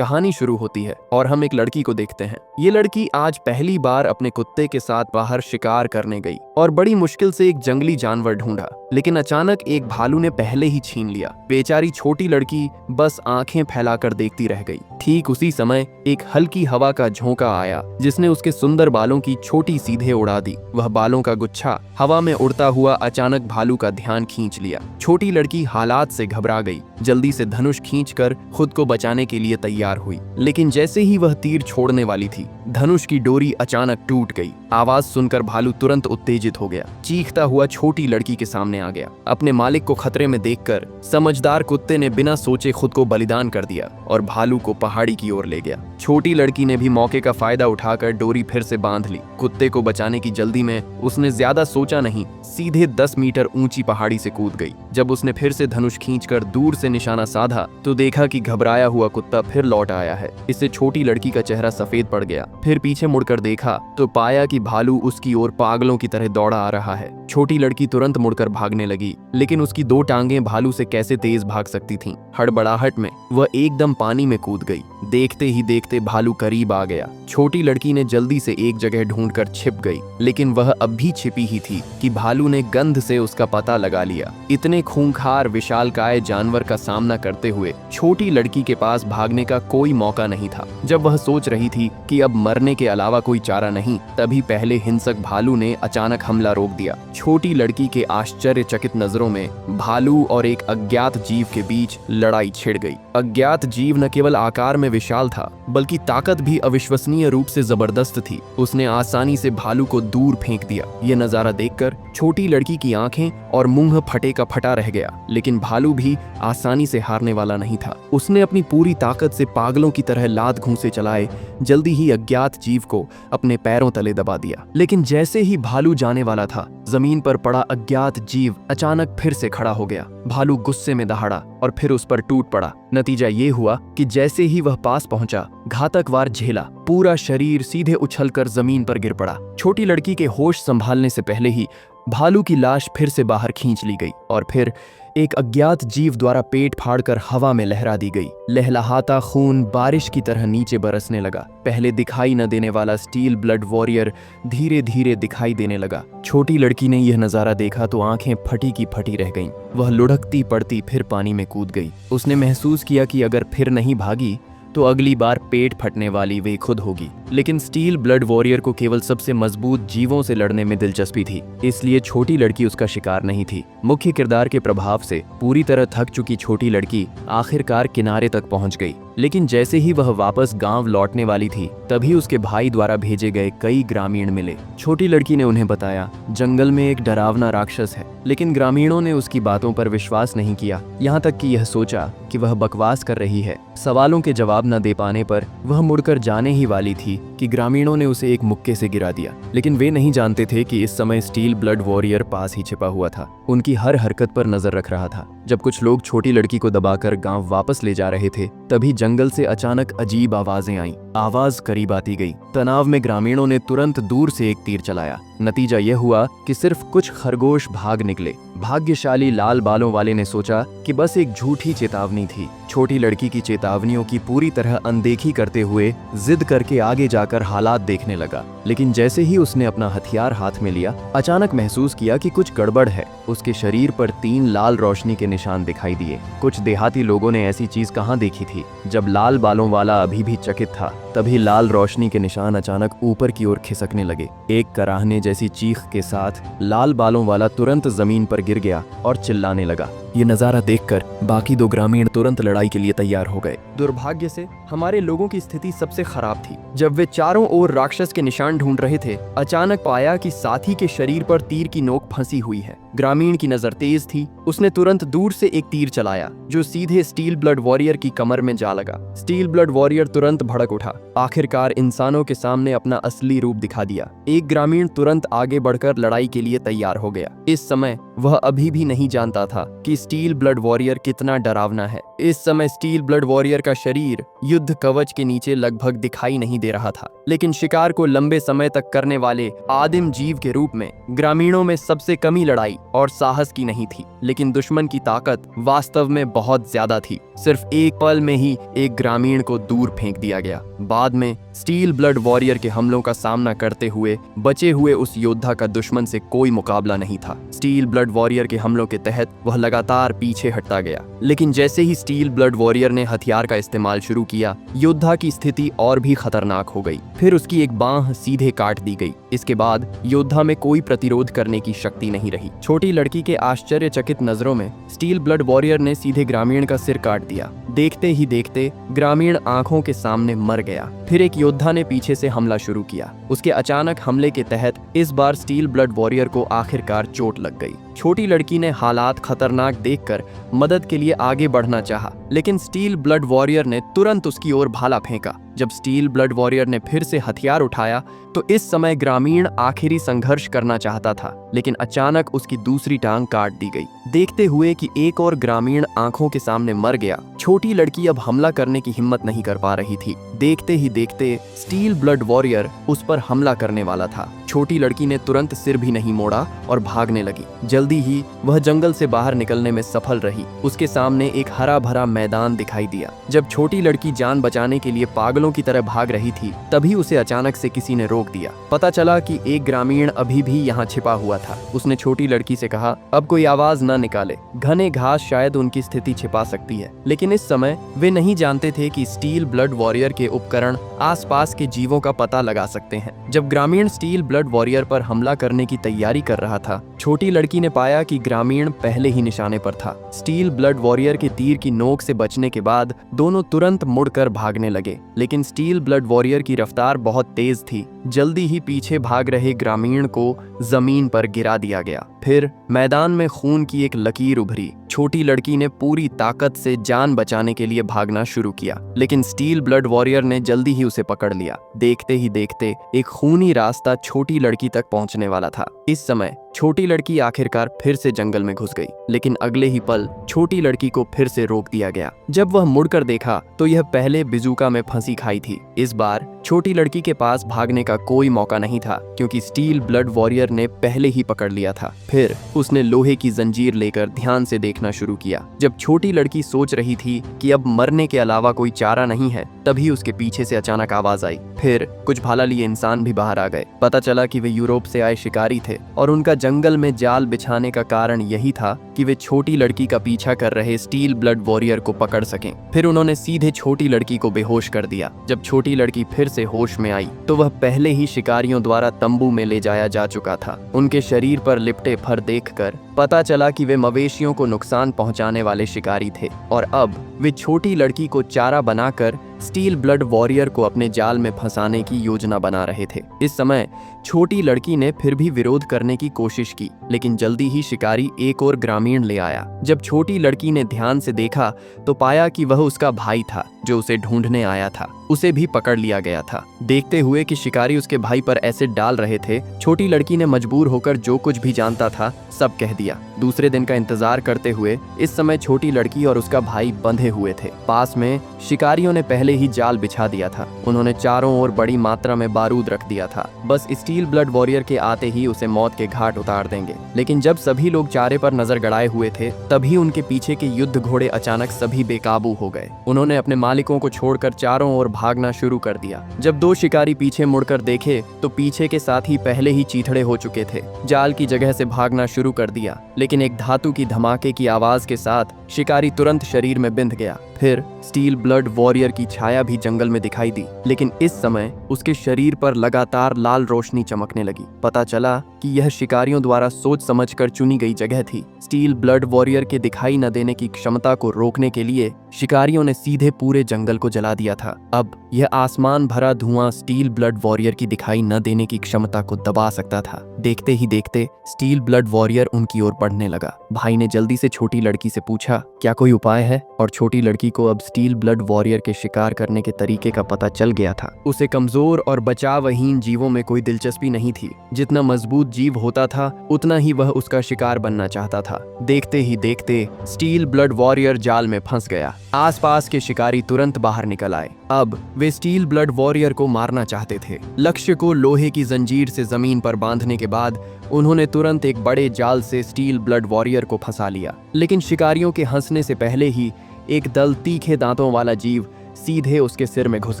कहानी शुरू होती है और हम एक लड़की को देखते हैं। ये लड़की आज पहली बार अपने कुत्ते के साथ बाहर शिकार करने गई और बड़ी मुश्किल से एक जंगली जानवर ढूंढा, लेकिन अचानक एक भालू ने पहले ही छीन लिया। बेचारी छोटी लड़की बस आंखें फैलाकर देखती रह गई। ठीक उसी समय एक हल्की हवा का झोंका आया जिसने उसके सुंदर बालों की छोटी सीधे उड़ा दी। वह बालों का गुच्छा हवा में उड़ता हुआ अचानक भालू का ध्यान खींच लिया। छोटी लड़की हालात से घबरा गई, जल्दी से धनुष खींचकर खुद को बचाने के लिए तैयार हुई, लेकिन जैसे ही वह तीर छोड़ने वाली थी, धनुष की डोरी अचानक टूट गई। आवाज सुनकर भालू तुरंत उत्तेजित हो गया, चीखता हुआ छोटी लड़की के सामने आ गया। अपने मालिक को खतरे में देखकर समझदार कुत्ते ने बिना सोचे खुद को बलिदान कर दिया और भालू को पहाड़ी की ओर ले गया। छोटी लड़की ने भी मौके का फायदा उठाकर डोरी फिर से बांध ली। कुत्ते को बचाने की जल्दी में उसने ज्यादा सोचा नहीं, सीधे 10 मीटर ऊंची पहाड़ी से कूद गई। जब उसने फिर से धनुष खींचकर दूर से निशाना साधा तो देखा कि घबराया हुआ कुत्ता फिर लौट आया है। इससे छोटी लड़की का चेहरा सफेद पड़ गया। फिर पीछे मुड़कर देखा तो पाया कि भालू उसकी ओर पागलों की तरह दौड़ा आ रहा है। छोटी लड़की तुरंत मुड़कर भागने लगी, लेकिन उसकी 2 टांगें भालू से कैसे तेज भाग सकती थीं। हड़बड़ाहट में वह एकदम पानी में कूद गई। देखते ही देखते भालू करीब आ गया। छोटी लड़की ने जल्दी से एक जगह ढूंढकर छिप गई, लेकिन वह अब भी छिपी ही थी कि भालू ने गंध से उसका पता लगा लिया। इतने खूंखार विशालकाय जानवर का सामना करते हुए छोटी लड़की के पास भागने का कोई मौका नहीं था। जब वह सोच रही थी कि अब मरने के अलावा कोई चारा नहीं, तभी पहले हिंसक भालू ने अचानक हमला रोक दिया। छोटी लड़की के आश्चर्यचकित नजरों में भालू और एक अज्ञात जीव के बीच लड़ाई छिड़ गई। अज्ञात जीव न केवल आकार में विशाल था, बल्कि ताकत भी अविश्वसनीय रूप से जबरदस्त थी। उसने आसानी से भालू को दूर फेंक दिया। यह नजारा देखकर छोटी लड़की की आंखें और मुंह फटे का फटा रह गया, लेकिन भालू भी आसानी से हारने वाला नहीं था। उसने अपनी पूरी ताकत से पागलों की तरह लात घूंसे चलाए, जल्दी ही अज्ञात जीव को अपने पैरों तले दबा दिया। लेकिन जैसे ही भालू जाने वाला था, जमीन पर पड़ा अज्ञात जीव अचानक फिर से खड़ा हो गया। भालू गुस्से में दहाड़ा और फिर उस पर टूट पड़ा। नतीजा ये हुआ कि जैसे ही वह पास पहुंचा, घातक वार झेला, पूरा शरीर सीधे उछलकर जमीन पर गिर पड़ा। छोटी लड़की के होश संभालने से पहले ही भालू की लाश फिर से बाहर खींच ली गई और फिर एक अज्ञात जीव द्वारा पेट फाड़कर हवा में लहरा दी गई। लहलहाता खून बारिश की तरह नीचे बरसने लगा। पहले दिखाई न देने वाला स्टील ब्लड वॉरियर धीरे धीरे दिखाई देने लगा। छोटी लड़की ने यह नजारा देखा तो आंखें फटी की फटी रह गईं। वह लुढ़कती पड़ती फिर पानी में कूद गई। उसने महसूस किया कि अगर फिर नहीं भागी तो अगली बार पेट फटने वाली वे खुद होगी। लेकिन स्टील ब्लड वॉरियर को केवल सबसे मजबूत जीवों से लड़ने में दिलचस्पी थी, इसलिए छोटी लड़की उसका शिकार नहीं थी। मुख्य किरदार के प्रभाव से पूरी तरह थक चुकी छोटी लड़की आखिरकार किनारे तक पहुंच गई। लेकिन जैसे ही वह वापस गांव लौटने वाली थी, तभी उसके भाई द्वारा भेजे गए कई ग्रामीण मिले। छोटी लड़की ने उन्हें बताया, जंगल में एक डरावना राक्षस है। लेकिन ग्रामीणों ने उसकी बातों पर विश्वास नहीं किया, यहाँ तक कि यह सोचा कि वह बकवास कर रही है। सवालों के जवाब न दे पाने पर वह मुड़कर जाने ही वाली थी कि ग्रामीणों ने उसे एक मुक्के से गिरा दिया। लेकिन वे नहीं जानते थे कि इस समय स्टील ब्लड वॉरियर पास ही छिपा हुआ था, उनकी हर हरकत पर नजर रख रहा था। जब कुछ लोग छोटी लड़की को दबाकर गांव वापस ले जा रहे थे, तभी जंगल से अचानक अजीब आवाजें आईं। आवाज करीब आती गई। तनाव में ग्रामीणों ने तुरंत दूर से एक तीर चलाया। नतीजा यह हुआ कि सिर्फ कुछ खरगोश भाग निकले। भाग्यशाली लाल बालों वाले ने सोचा कि बस एक झूठी चेतावनी थी। छोटी लड़की की चेतावनियों की पूरी तरह अनदेखी करते हुए जिद करके आगे जाकर हालात देखने लगा। लेकिन जैसे ही उसने अपना हथियार हाथ में लिया, अचानक महसूस किया कि कुछ गड़बड़ है। उसके शरीर पर 3 लाल रोशनी के निशान दिखाई दिए। कुछ देहाती लोगों ने ऐसी चीज कहाँ देखी थी। जब लाल बालों वाला अभी भी चकित था, तभी लाल रोशनी के निशान अचानक ऊपर की ओर खिसकने लगे। एक कराहने जैसी चीख के साथ लाल बालों वाला तुरंत जमीन पर गिर गया और चिल्लाने लगा। ये नजारा देखकर बाकी 2 ग्रामीण तुरंत लड़ाई के लिए तैयार हो गए। दुर्भाग्य से हमारे लोगों की स्थिति सबसे खराब थी। जब वे चारों ओर राक्षस के निशान ढूंढ रहे थे, अचानक पाया कि साथी के शरीर पर तीर की नोक फंसी हुई है। ग्रामीण की नजर तेज थी। उसने तुरंत दूर से एक तीर चलाया जो सीधे स्टील ब्लड वॉरियर की कमर में जा लगा। स्टील ब्लड वॉरियर तुरंत भड़क उठा। आखिरकार इंसानों के सामने अपना असली रूप दिखा दिया। एक ग्रामीण तुरंत आगे बढ़कर लड़ाई के लिए तैयार हो गया। इस समय वह अभी भी नहीं जानता था कि स्टील ब्लड वॉरियर कितना डरावना है। इस समय स्टील ब्लड वॉरियर का शरीर युद्ध कवच के नीचे लगभग दिखाई नहीं दे रहा था, लेकिन शिकार को लंबे समय तक करने वाले आदिम जीव के रूप में ग्रामीणों में सबसे कमी लड़ाई और साहस की नहीं थी, लेकिन दुश्मन की ताकत वास्तव में बहुत ज्यादा थी। सिर्फ एक पल में ही एक ग्रामीण को दूर फेंक दिया गया। बाद में स्टील ब्लड वॉरियर के हमलों का सामना करते हुए बचे हुए उस योद्धा का दुश्मन से कोई मुकाबला नहीं था। स्टील ब्लड वॉरियर के हमलों के तहत वह लगातार पीछे हटता गया, लेकिन जैसे ही स्टील ब्लड वॉरियर ने हथियार का इस्तेमाल शुरू किया, योद्धा की स्थिति और भी खतरनाक हो गई। फिर उसकी एक बांह सीधे काट दी गई। इसके बाद योद्धा में कोई प्रतिरोध करने की शक्ति नहीं रही। छोटी लड़की के आश्चर्यचकित नजरों में स्टील ब्लड वॉरियर ने सीधे ग्रामीण का सिर काट दिया। देखते ही देखते ग्रामीण आंखों के सामने मर गया। फिर एक योद्धा ने पीछे से हमला शुरू किया। उसके अचानक हमले के तहत इस बार स्टील ब्लड वॉरियर को आखिरकार चोट लग गई। छोटी लड़की ने हालात खतरनाक देखकर मदद के लिए आगे बढ़ना चाहा, लेकिन स्टील ब्लड वॉरियर ने तुरंत उसकी ओर भाला फेंका। जब स्टील ब्लड वॉरियर ने फिर से हथियार उठाया तो इस समय ग्रामीण आखिरी संघर्ष करना चाहता था, लेकिन अचानक उसकी दूसरी टांग काट दी गई। देखते हुए कि एक और ग्रामीण आंखों के सामने मर गया, छोटी लड़की अब हमला करने की हिम्मत नहीं कर पा रही थी। देखते ही देखते स्टील ब्लड वॉरियर उस पर हमला करने वाला था। छोटी लड़की ने तुरंत सिर भी नहीं मोड़ा और भागने लगी। जल्दी ही वह जंगल से बाहर निकलने में सफल रही। उसके सामने एक हरा भरा मैदान दिखाई दिया। जब छोटी लड़की जान बचाने के लिए पागलों की तरह भाग रही थी, तभी उसे अचानक से किसी ने रोक दिया। पता चला कि एक ग्रामीण अभी भी यहाँ छिपा हुआ था। उसने छोटी लड़की से कहा, अब कोई आवाज न निकाले, घने घास शायद उनकी स्थिति छिपा सकती है। लेकिन इस समय वे नहीं जानते थे कि स्टील ब्लड वॉरियर के उपकरण आसपास के जीवों का पता लगा सकते हैं। जब ग्रामीण स्टील ब्लड वॉरियर पर हमला करने की तैयारी कर रहा था, छोटी लड़की ने पाया कि ग्रामीण पहले ही निशाने पर था। स्टील ब्लड वॉरियर के तीर की नोक से बचने के बाद दोनों तुरंत मुड़कर भागने लगे, लेकिन स्टील ब्लड वॉरियर की रफ्तार बहुत तेज थी। जल्दी ही पीछे भाग रहे ग्रामीण को जमीन पर गिरा दिया गया। फिर मैदान में खून की एक लकीर उभरी। छोटी लड़की ने पूरी ताकत से जान बचाने के लिए भागना शुरू किया, लेकिन स्टील ब्लड वॉरियर ने जल्दी ही उसे पकड़ लिया। देखते ही देखते एक खूनी रास्ता छोटी लड़की तक पहुंचने वाला था। इस समय छोटी लड़की आखिरकार फिर से जंगल में घुस गई, लेकिन अगले ही पल छोटी लड़की को फिर से रोक दिया गया। जब वह मुड़कर देखा तो यह पहले बिजुका में फंसी खाई थी। इस बार छोटी लड़की के पास भागने का कोई मौका नहीं था, क्योंकि स्टील ब्लड वॉरियर ने पहले ही पकड़ लिया था। फिर उसने लोहे की जंजीर लेकर ध्यान से देखना शुरू किया। जब छोटी लड़की सोच रही थी कि अब मरने के अलावा कोई चारा नहीं है, तभी उसके पीछे से अचानक आवाज आई। फिर कुछ भाला लिए इंसान भी बाहर आ गए। पता चला कि वे यूरोप से आए शिकारी थे और उनका जंगल में जाल बिछाने का कारण यही था कि वे छोटी लड़की का पीछा कर रहे स्टील ब्लड वॉरियर को पकड़ सकें। फिर उन्होंने सीधे छोटी लड़की को बेहोश कर दिया। जब छोटी लड़की फिर से होश में आई तो वह पहले ही शिकारियों द्वारा तंबू में ले जाया जा चुका था। उनके शरीर पर लिपटे फर देखकर पता चला कि वे मवेशियों को नुकसान पहुंचाने वाले शिकारी थे और अब वे छोटी लड़की को चारा बनाकर स्टील ब्लड वॉरियर को अपने जाल में फंसाने की योजना बना रहे थे। इस समय छोटी लड़की ने फिर भी विरोध करने की कोशिश की, लेकिन जल्दी ही शिकारी एक और ग्रामीण ले आया। जब छोटी लड़की ने ध्यान से देखा तो पाया कि वह उसका भाई था जो उसे ढूंढने आया था। उसे भी पकड़ लिया गया था। देखते हुए कि शिकारी उसके भाई पर एसिड डाल रहे थे, छोटी लड़की ने मजबूर होकर जो कुछ भी जानता था सब कह दिया। दूसरे दिन का इंतजार करते हुए इस समय छोटी लड़की और उसका भाई बंधे हुए थे। पास में शिकारियों ने पहले ही जाल बिछा दिया था। उन्होंने चारों ओर बड़ी मात्रा में बारूद रख दिया था। बस स्टील ब्लड वॉरियर के आते ही उसे मौत के घाट उतार देंगे। लेकिन जब सभी लोग चारे पर नजर गड़ाए हुए थे, तभी उनके पीछे के युद्ध घोड़े अचानक सभी बेकाबू हो गए। उन्होंने अपने मालिकों को छोड़कर चारों ओर भागना शुरू कर दिया। जब दो शिकारी पीछे मुड़कर देखे तो पीछे के साथ ही पहले ही चीथड़े हो चुके थे। जाल की जगह से भागना शुरू कर दिया, लेकिन एक धातु की धमाके की आवाज के साथ शिकारी तुरंत शरीर में बिंध गया। फिर स्टील ब्लड वॉरियर की छाया भी जंगल में दिखाई दी, लेकिन इस समय उसके शरीर पर लगातार लाल रोशनी चमकने लगी। पता चला कि यह शिकारियों द्वारा सोच समझकर चुनी गई जगह थी। स्टील ब्लड वॉरियर के दिखाई न देने की क्षमता को रोकने के लिए शिकारियों ने सीधे पूरे जंगल को जला दिया था। अब यह आसमान भरा धुआं स्टील ब्लड वॉरियर की दिखाई न देने की क्षमता को दबा सकता था। देखते ही देखते स्टील ब्लड वॉरियर उनकी ओर बढ़ने लगा। भाई ने जल्दी से छोटी लड़की से पूछा, क्या कोई उपाय है? और छोटी लड़की को अब स्टील ब्लड वॉरियर के शिकार करने के तरीके का पता चल गया था। उसे कमजोर और बचावहीन जीवों में कोई दिलचस्पी नहीं थी। जितना मजबूत जीव होता था उतना ही वह उसका शिकार बनना चाहता था। देखते ही देखते स्टील ब्लड वॉरियर जाल में फंस गया। आसपास के शिकारी तुरंत बाहर निकल आए। अब वे स्टील ब्लड वॉरियर को मारना चाहते थे। लक्ष्य को लोहे की जंजीर से जमीन पर बांधने के बाद उन्होंने तुरंत एक बड़े जाल से स्टील ब्लड वॉरियर को फंसा लिया। लेकिन शिकारियों के हंसने से पहले ही एक दल तीखे दांतों वाला जीव सीधे उसके सिर में घुस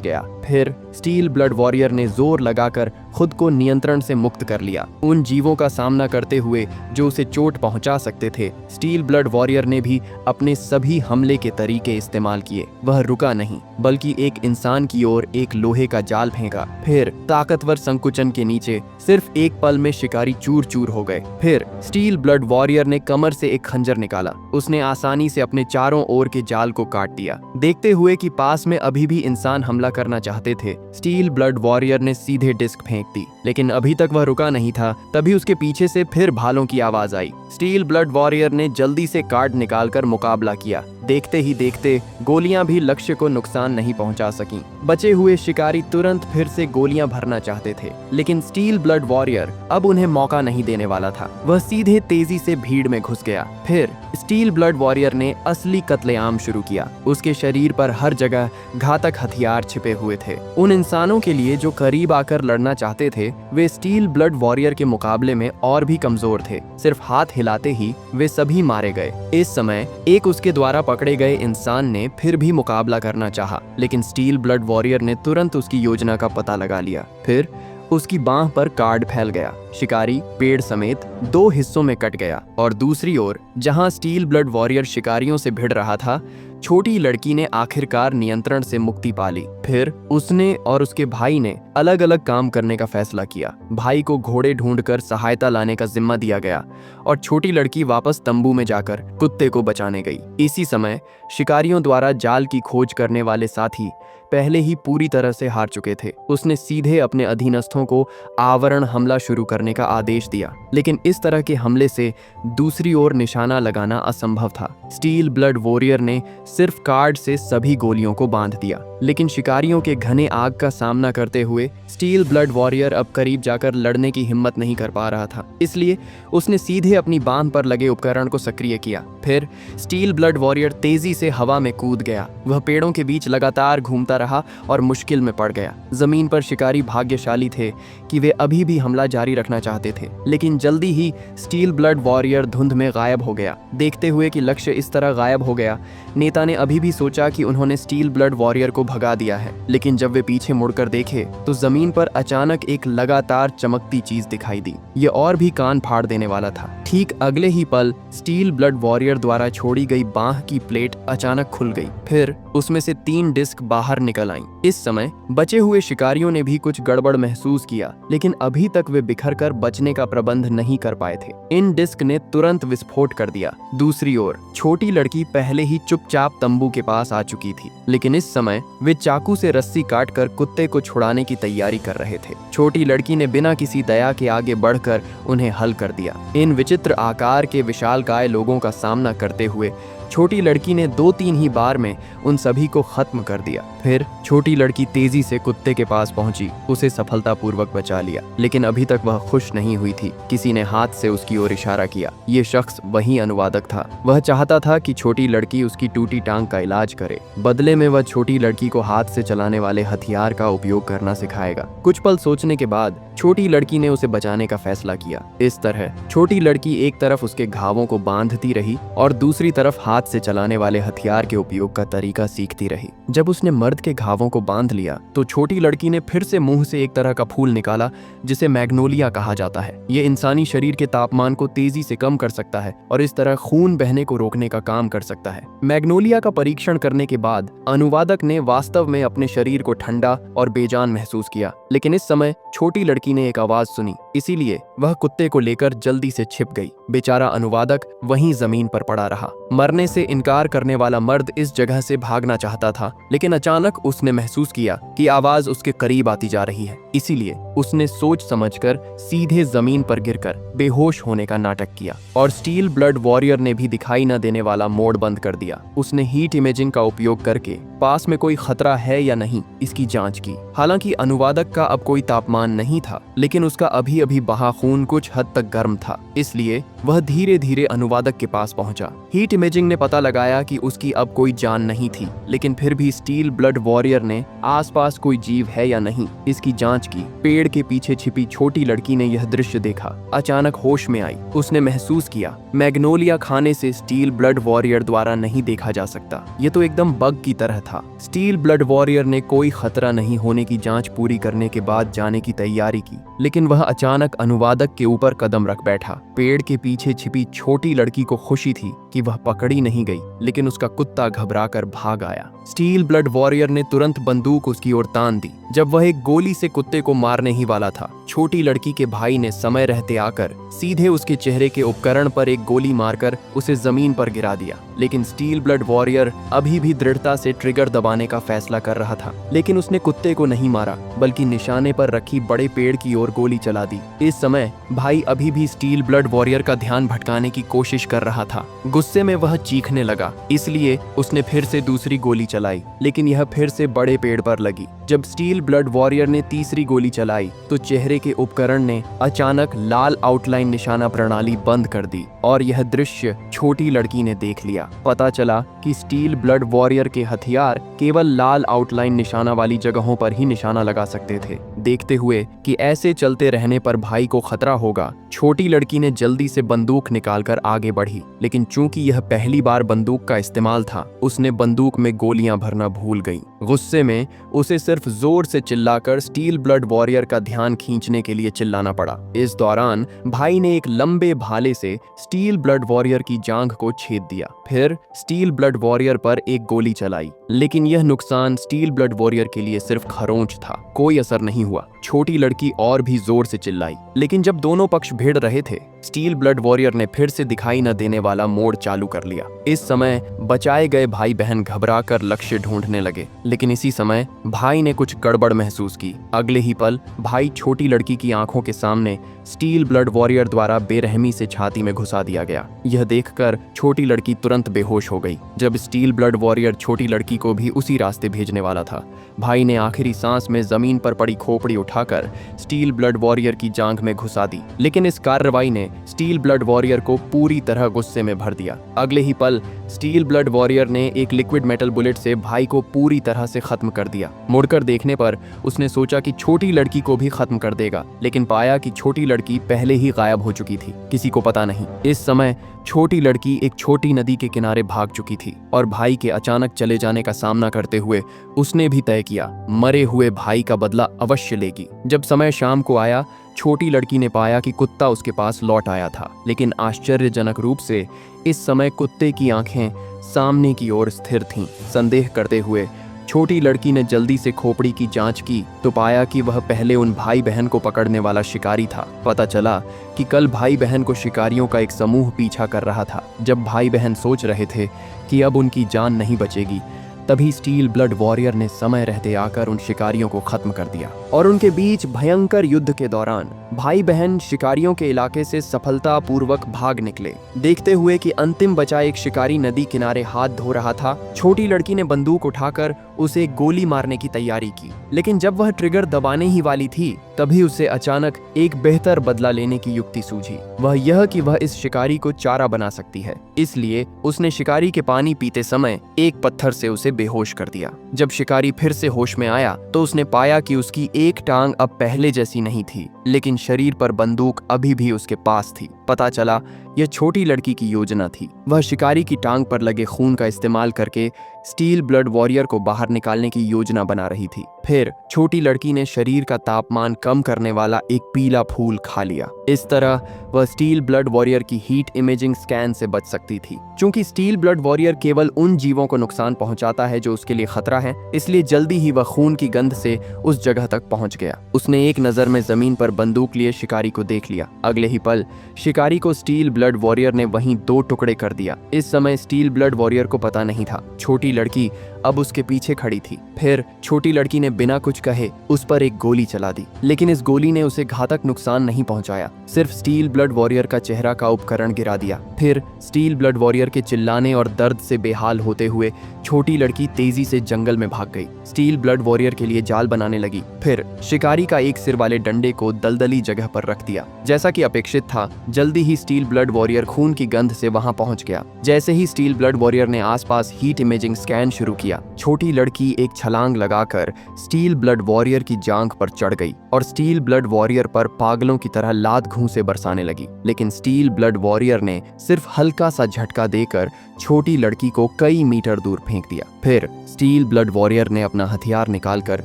गया। फिर स्टील ब्लड वॉरियर ने जोर लगाकर खुद को नियंत्रण से मुक्त कर लिया। उन जीवों का सामना करते हुए जो उसे चोट पहुंचा सकते थे, स्टील ब्लड वॉरियर ने भी अपने सभी हमले के तरीके इस्तेमाल किए। वह रुका नहीं, बल्कि एक इंसान की ओर एक लोहे का जाल फेंका। फिर ताकतवर संकुचन के नीचे सिर्फ एक पल में शिकारी चूर चूर हो गए। फिर स्टील ब्लड वॉरियर ने कमर से एक खंजर निकाला। उसने आसानी से अपने चारों ओर के जाल को काट दिया। देखते हुए कि पास में अभी भी इंसान हमला करना चाहते थे, स्टील ब्लड वॉरियर ने सीधे डिस्क फेंक दी। लेकिन अभी तक वह रुका नहीं था। तभी उसके पीछे से फिर भालों की आवाज आई। स्टील ब्लड वॉरियर ने जल्दी से कार्ड निकालकर मुकाबला किया। देखते ही देखते गोलियां भी लक्ष्य को नुकसान नहीं पहुंचा सकीं। बचे हुए शिकारी तुरंत फिर से गोलियां भरना चाहते थे, लेकिन स्टील ब्लड वॉरियर अब उन्हें मौका नहीं देने वाला था। वह सीधे तेजी से भीड़ में घुस गया। फिर स्टील ब्लड वॉरियर ने असली कत्लेआम शुरू किया। उसके शरीर पर हर जगह घातक हथियार छिपे हुए थे। उन इंसानों के लिए जो करीब आकर लड़ना चाहते थे, वे स्टील ब्लड वॉरियर के मुकाबले में और भी कमजोर थे। सिर्फ हाथ हिलाते ही वे सभी मारे गए। इस समय एक उसके द्वारा पकड़े गए इंसान ने फिर भी मुकाबला करना चाहा, लेकिन स्टील ब्लड वॉरियर ने तुरंत उसकी योजना का पता लगा लिया। फिर उसकी बांह पर कार्ड फैल गया। शिकारी पेड़ समेत दो हिस्सों में कट गया और दूसरी ओर जहां स्टील ब्लड वॉरियर शिकारियों से भिड़ रहा था, छोटी लड़की ने आखिरकार नियंत्रण से मुक्ति पा ली। फिर उसने और उसके भाई ने अलग अलग काम करने का फैसला किया। भाई को घोड़े ढूंढकर सहायता लाने का जिम्मा दिया गया और छोटी लड़की वापस तंबू में जाकर कुत्ते को बचाने गई। इसी समय शिकारियों द्वारा जाल की खोज करने वाले साथी पहले ही पूरी तरह से हार चुके थे। उसने सीधे अपने अधीनस्थों को आवरण हमला शुरू करने का आदेश दिया, लेकिन इस तरह के हमले से दूसरी ओर निशाना लगाना असंभव था। स्टील ब्लड वॉरियर ने सिर्फ कार्ड से सभी गोलियों को बांध दिया, लेकिन शिकारियों के घने आग का सामना करते हुए स्टील ब्लड वॉरियर अब करीब जाकर लड़ने की हिम्मत नहीं कर पा रहा था। इसलिए उसने सीधे अपनी बांह पर लगे उपकरण को सक्रिय किया। फिर स्टील ब्लड वॉरियर तेजी से हवा में कूद गया। वह पेड़ों के बीच लगातार घूमता रहा और मुश्किल में पड़ गया। जमीन पर शिकारी भाग्यशाली थे कि वे अभी भी हमला जारी रखना चाहते थे, लेकिन जल्दी ही स्टील ब्लड वॉरियर धुंध में गायब हो गया। देखते हुए कि लक्ष्य इस तरह गायब हो गया, नेता ने अभी भी सोचा कि उन्होंने स्टील ब्लड वॉरियर को भगा दिया है, लेकिन जब वे पीछे मुड़कर देखे तो जमीन पर अचानक एक लगातार चमकती चीज दिखाई दी। ये और भी कान फाड़ देने वाला था। ठीक अगले ही पल स्टील ब्लड वॉरियर द्वारा छोड़ी गई बांह की प्लेट अचानक खुल गई। फिर उसमें से 3 डिस्क बाहर निकल आईं। इस समय बचे हुए शिकारियों ने भी कुछ गड़बड़ महसूस किया, लेकिन अभी तक वे बिखर कर बचने का प्रबंध नहीं कर पाए थे। इन डिस्क ने तुरंत विस्फोट कर दिया। दूसरी ओर छोटी लड़की पहले ही चुपचाप तंबू के पास आ चुकी थी, लेकिन इस समय वे चाकू से रस्सी काटकर कुत्ते को छुड़ाने की तैयारी कर रहे थे। छोटी लड़की ने बिना किसी दया के आगे बढ़कर उन्हें हल कर दिया। इन विचित्र आकार के विशालकाय लोगों का सामना करते हुए छोटी लड़की ने 2-3 ही बार में उन सभी को खत्म कर दिया। फिर छोटी लड़की तेजी से कुत्ते के पास पहुंची, उसे सफलतापूर्वक बचा लिया, लेकिन अभी तक वह खुश नहीं हुई थी। किसी ने हाथ से उसकी ओर इशारा किया। ये शख्स वही अनुवादक था। वह चाहता था कि छोटी लड़की उसकी टूटी टांग का इलाज करे। बदले में वह छोटी लड़की को हाथ से चलाने वाले हथियार का उपयोग करना सिखाएगा। कुछ पल सोचने के बाद छोटी लड़की ने उसे बचाने का फैसला किया। इस तरह छोटी लड़की एक तरफ उसके घावों को बांधती रही और दूसरी तरफ हाथ से चलाने वाले हथियार के उपयोग का तरीका सीखती रही। जब उसने मर्द के घावों को बांध लिया तो छोटी लड़की ने फिर से मुंह से एक तरह का फूल निकाला जिसे मैग्नोलिया कहा जाता है। ये इंसानी शरीर के तापमान को तेजी से कम कर सकता है और इस तरह खून बहने को रोकने का काम कर सकता है। मैग्नोलिया का परीक्षण करने के बाद अनुवादक ने वास्तव में अपने शरीर को ठंडा और बेजान महसूस किया। लेकिन इस समय छोटी लड़की ने एक आवाज सुनी, इसीलिए वह कुत्ते को लेकर जल्दी से छिप गई। बेचारा अनुवादक वहीं जमीन पर पड़ा रहा। मरने से इनकार करने वाला मर्द इस जगह से भागना चाहता था, लेकिन अचानक उसने महसूस किया कि आवाज उसके करीब आती जा रही है। इसीलिए उसने सोच समझकर सीधे जमीन पर गिरकर बेहोश होने का नाटक किया और स्टील ब्लड वॉरियर ने भी दिखाई न देने वाला मोड बंद कर दिया। उसने हीट इमेजिंग का उपयोग करके पास में कोई खतरा है या नहीं इसकी जांच की। हालांकि अनुवादक का अब कोई तापमान नहीं था, लेकिन उसका अभी अभी बहा खून कुछ हद तक गर्म था, इसलिए वह धीरे धीरे अनुवादक के पास पहुंचा। हीट इमेजिंग ने पता लगाया कि उसकी अब कोई जान नहीं थी, लेकिन फिर भी स्टील ब्लड वॉरियर ने आसपास कोई जीव है या नहीं इसकी जांच की। पेड़ के पीछे छिपी छोटी लड़की ने यह दृश्य देखा। अचानक होश में आई। उसने महसूस किया मैग्नोलिया खाने से स्टील ब्लड वॉरियर द्वारा नहीं देखा जा सकता। ये तो एकदम बग की तरह था। स्टील ब्लड वॉरियर ने कोई खतरा नहीं होने की जांच पूरी करने के बाद जाने की तैयारी की, लेकिन वह अचानक अनुवादक के ऊपर कदम रख बैठा। पेड़ के पीछे छिपी छोटी लड़की को खुशी थी कि वह पकड़ी नहीं गई, लेकिन उसका कुत्ता घबराकर भाग आया। स्टील ब्लड वॉरियर ने तुरंत बंदूक उसकी ओर तान दी। जब वह एक गोली से कुत्ते को मारने ही वाला था, छोटी लड़की के भाई ने समय रहते आकर सीधे उसके चेहरे के उपकरण पर एक गोली मारकर उसे जमीन पर गिरा दिया। लेकिन स्टील ब्लड वॉरियर अभी भी दृढ़ता से ट्रिगर दबाने का फैसला कर रहा था, लेकिन उसने कुत्ते को नहीं मारा, बल्कि निशाने पर रखी बड़े पेड़ की ओर गोली चला दी। इस समय भाई अभी भी स्टील ब्लड वॉरियर का ध्यान भटकाने की कोशिश कर रहा था। गुस्से में वह चीखने लगा, इसलिए उसने फिर से दूसरी गोली चलाई, लेकिन यह फिर से बड़े पेड़ पर लगी। जब स्टील ब्लड वॉरियर ने तीसरी गोली चलाई तो चेहरे के उपकरण ने अचानक लाल आउटलाइन निशाना प्रणाली बंद कर दी और यह दृश्य छोटी लड़की ने देख लिया। पता चला कि स्टील ब्लड वॉरियर के हथियार केवल लाल आउटलाइन निशाना वाली जगहों पर ही निशाना लगा सकते थे। देखते हुए कि ऐसे चलते रहने पर भाई को खतरा होगा, छोटी लड़की ने जल्दी से बंदूक निकालकर आगे बढ़ी, लेकिन चूंकि यह पहली बार बंदूक का इस्तेमाल था, उसने बंदूक में गोलियां भरना भूल गई। गुस्से में उसे सिर्फ जोर से चिल्लाकर स्टील ब्लड वॉरियर का ध्यान खींचने के लिए चिल्लाना पड़ा। इस दौरान भाई ने एक लंबे भाले से स्टील ब्लड वॉरियर की जांघ को छेद दिया। फिर स्टील ब्लड वॉरियर पर एक गोली चलाई, लेकिन यह नुकसान स्टील ब्लड वॉरियर के लिए सिर्फ खरोंच था, कोई असर नहीं हुआ। छोटी लड़की और भी जोर से चिल्लाई, लेकिन जब दोनों पक्ष भिड़ रहे थे, स्टील ब्लड वॉरियर ने फिर से दिखाई न देने वाला मोड चालू कर लिया। इस समय बचाए गए भाई बहन घबराकर लक्ष्य ढूंढने लगे, लेकिन इसी समय भाई ने कुछ गड़बड़ महसूस की। अगले ही पल भाई छोटी लड़की की आंखों के सामने स्टील ब्लड वॉरियर द्वारा बेरहमी से छाती में घुसा दिया गया। यह देखकर छोटी लड़की तुरंत बेहोश हो गई। जब स्टील ब्लड वॉरियर छोटी लड़की को भी उसी रास्ते भेजने वाला था, भाई ने आखिरी सांस में जमीन पर पड़ी खोपड़ी उठाकर स्टील ब्लड वॉरियर की जांघ में घुसा दी, लेकिन इस कार्रवाई ने स्टील ब्लड वॉरियर को पूरी तरह गुस्से में भर दिया। अगले ही पल स्टील ब्लड वॉरियर ने एक लिक्विड मेटल बुलेट से भाई को पूरी तरह से खत्म कर दिया। मुड़कर देखने पर उसने सोचा कि छोटी लड़की को भी खत्म कर देगा, लेकिन पाया कि छोटी लड़की पहले ही गायब हो चुकी थी, किसी को पता नहीं। इस समय छोटी लड़की एक छोटी नदी के किनारे भाग चुकी थी और भाई के अचानक चले जाने का सामना करते हुए उसने भी तय किया मरे हुए भाई का बदला अवश्य लेगी। जब समय शाम को आया, छोटी लड़की ने पाया कि कुत्ता उसके पास लौट आया था, लेकिन आश्चर्यजनक रूप से इस समय कुत्ते की आंखें सामने की ओर स्थिर थीं। संदेह करते हुए छोटी लड़की ने जल्दी से खोपड़ी की जांच की तो पाया कि वह पहले उन भाई बहन को पकड़ने वाला शिकारी था। पता चला कि कल भाई बहन को शिकारियों का एक समूह पीछा कर रहा था। जब भाई बहन सोच रहे थे कि अब उनकी जान नहीं बचेगी, तभी स्टील ब्लड वॉरियर ने समय रहते आकर उन शिकारियों को खत्म कर दिया और उनके बीच भयंकर युद्ध के दौरान भाई बहन शिकारियों के इलाके से सफलतापूर्वक भाग निकले। देखते हुए कि अंतिम बचा एक शिकारी नदी किनारे हाथ धो रहा था, छोटी लड़की ने बंदूक उठाकर उसे गोली मारने की तैयारी की, लेकिन जब वह ट्रिगर दबाने ही वाली थी, तभी उसे अचानक एक बेहतर बदला लेने की युक्ति सूझी। वह यह कि वह इस शिकारी को चारा बना सकती है, इसलिए उसने शिकारी के पानी पीते समय एक पत्थर से उसे बेहोश कर दिया। जब शिकारी फिर से होश में आया तो उसने पाया कि उसकी एक टांग अब पहले जैसी नहीं थी, लेकिन शरीर पर बंदूक अभी भी उसके पास थी। पता चला यह छोटी लड़की की योजना थी। वह शिकारी की टांग पर लगे खून का इस्तेमाल करके स्टील ब्लड वॉरियर को बाहर निकालने की योजना बना रही थी। फिर छोटी लड़की ने शरीर का तापमान कम करने वाला एक पीला फूल खा लिया। इस तरह वह स्टील ब्लड वॉरियर की हीट इमेजिंग स्कैन से बच सकती थी। क्योंकि स्टील ब्लड वॉरियर केवल उन जीवों को नुकसान पहुंचाता है जो उसके लिए खतरा है, इसलिए जल्दी ही वह खून की गंध से उस जगह तक पहुंच गया। उसने एक नजर में जमीन पर बंदूक लिए शिकारी को देख लिया। अगले ही पल शिकारी को स्टील ब्लड वॉरियर ने वहीं 2 टुकड़े कर दिया। इस समय स्टील ब्लड वॉरियर को पता नहीं था छोटी लड़की अब उसके पीछे खड़ी थी। फिर छोटी लड़की ने बिना कुछ कहे उस पर एक गोली चला दी, लेकिन इस गोली ने उसे घातक नुकसान नहीं पहुंचाया, सिर्फ स्टील ब्लड वॉरियर का चेहरा का उपकरण गिरा दिया। फिर स्टील ब्लड वॉरियर के चिल्लाने और दर्द से बेहाल होते हुए छोटी लड़की तेजी से जंगल में भाग गई, स्टील ब्लड वॉरियर के लिए जाल बनाने लगी। फिर शिकारी का एक सिर वाले डंडे को दलदली जगह पर रख दिया। जैसा कि अपेक्षित था, जल्दी ही स्टील ब्लड वॉरियर खून की गंध से वहां पहुंच गया। जैसे ही स्टील ब्लड वॉरियर ने आसपास हीट इमेजिंग स्कैन शुरू किया, छोटी लड़की एक छलांग लगाकर स्टील ब्लड वॉरियर की जांघ पर चढ़ गई और स्टील ब्लड वॉरियर पर पागलों की तरह लात घूंसे बरसाने लगी। लेकिन स्टील ब्लड वॉरियर ने सिर्फ हल्का सा झटका देकर छोटी लड़की को कई मीटर दूर फेंक दिया। फिर स्टील ब्लड वॉरियर ने अपना हथियार निकालकर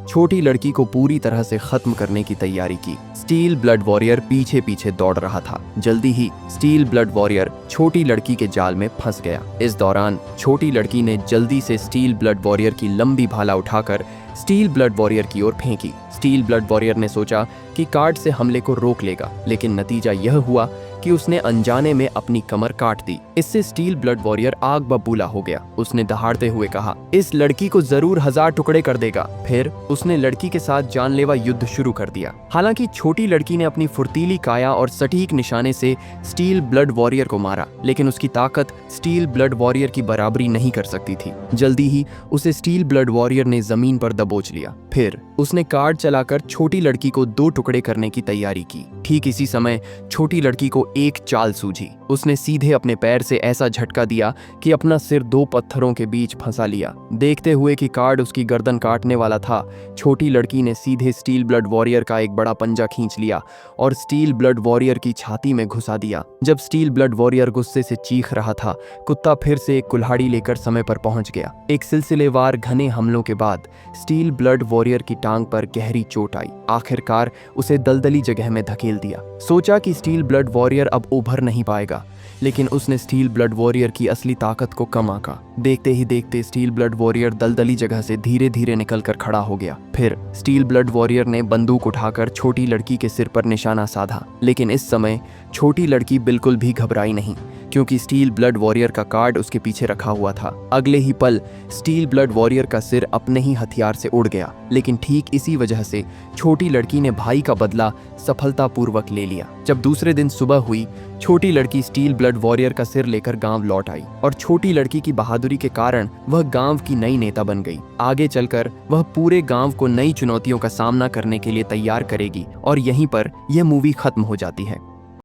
छोटी लड़की को पूरी तरह से खत्म करने की तैयारी की। स्टील ब्लड वॉरियर पीछे पीछे दौड़ रहा था। जल्दी ही स्टील ब्लड वॉरियर छोटी लड़की के जाल में फंस गया। इस दौरान छोटी लड़की ने जल्दी से स्टील ब्लड वॉरियर की लंबी भाला उठाकर स्टील ब्लड वॉरियर की ओर फेंकी। स्टील ब्लड वॉरियर ने सोचा कि कार्ड से हमले को रोक लेगा, लेकिन नतीजा यह हुआ कि उसने अनजाने में अपनी कमर काट दी। इससे स्टील ब्लड वॉरियर आग बबूला हो गया। उसने दहाड़ते हुए कहा, इस लड़की को जरूर 1000 टुकड़े कर देगा। फिर उसने लड़की के साथ जानलेवा युद्ध शुरू कर दिया। हालांकि छोटी लड़की ने अपनी फुर्तीली काया और सटीक निशाने से स्टील ब्लड वॉरियर को मारा, लेकिन उसकी ताकत स्टील ब्लड वॉरियर की बराबरी नहीं कर सकती थी। जल्दी ही उसे स्टील ब्लड वॉरियर ने जमीन पर दबोच लिया। फिर उसने कार्ड चलाकर छोटी लड़की को 2 टुकड़े करने की तैयारी की। ठीक इसी समय छोटी लड़की को एक चाल सूझी। उसने सीधे अपने पैर से ऐसा झटका दिया कि अपना सिर 2 पत्थरों के बीच फंसा लिया। देखते हुए कि कार्ड उसकी गर्दन काटने वाला था, छोटी लड़की ने सीधे स्टील ब्लड वॉरियर का एक बड़ा पंजा खींच लिया और स्टील ब्लड वॉरियर की छाती में घुसा दिया। जब स्टील ब्लड वॉरियर गुस्से से चीख रहा था, कुत्ता फिर से एक कुल्हाड़ी लेकर समय पर पहुंच गया। एक सिलसिलेवार घने हमलों के बाद स्टील ब्लड वॉरियर की टांग पर गहरी चोट आई। आखिरकार उसे दलदली जगह में धकेल दिया। सोचा कि स्टील ब्लड वॉरियर अब उभर नहीं पाएगा, लेकिन उसने स्टील ब्लड वॉरियर की असली ताकत को कम आंका। देखते ही देखते स्टील ब्लड वॉरियर दलदली जगह से धीरे धीरे निकलकर खड़ा हो गया। फिर स्टील ब्लड वॉरियर ने बंदूक उठाकर छोटी लड़की के सिर पर निशाना साधा, लेकिन इस समय छोटी लड़की बिल्कुल भी घबराई नहीं, क्योंकि स्टील ब्लड वॉरियर का कार्ड उसके पीछे रखा हुआ था। अगले ही पल स्टील ब्लड वॉरियर का सिर अपने ही हथियार से उड़ गया, लेकिन ठीक इसी वजह से छोटी लड़की ने भाई का बदला सफलतापूर्वक ले लिया। जब दूसरे दिन सुबह हुई, छोटी लड़की स्टील ब्लड वॉरियर का सिर लेकर गांव लौट आई और छोटी लड़की की बहादुरी के कारण वह गांव की नई नेता बन गई। आगे चलकर वह पूरे गांव को नई चुनौतियों का सामना करने के लिए तैयार करेगी और यहीं पर यह मूवी खत्म हो जाती है।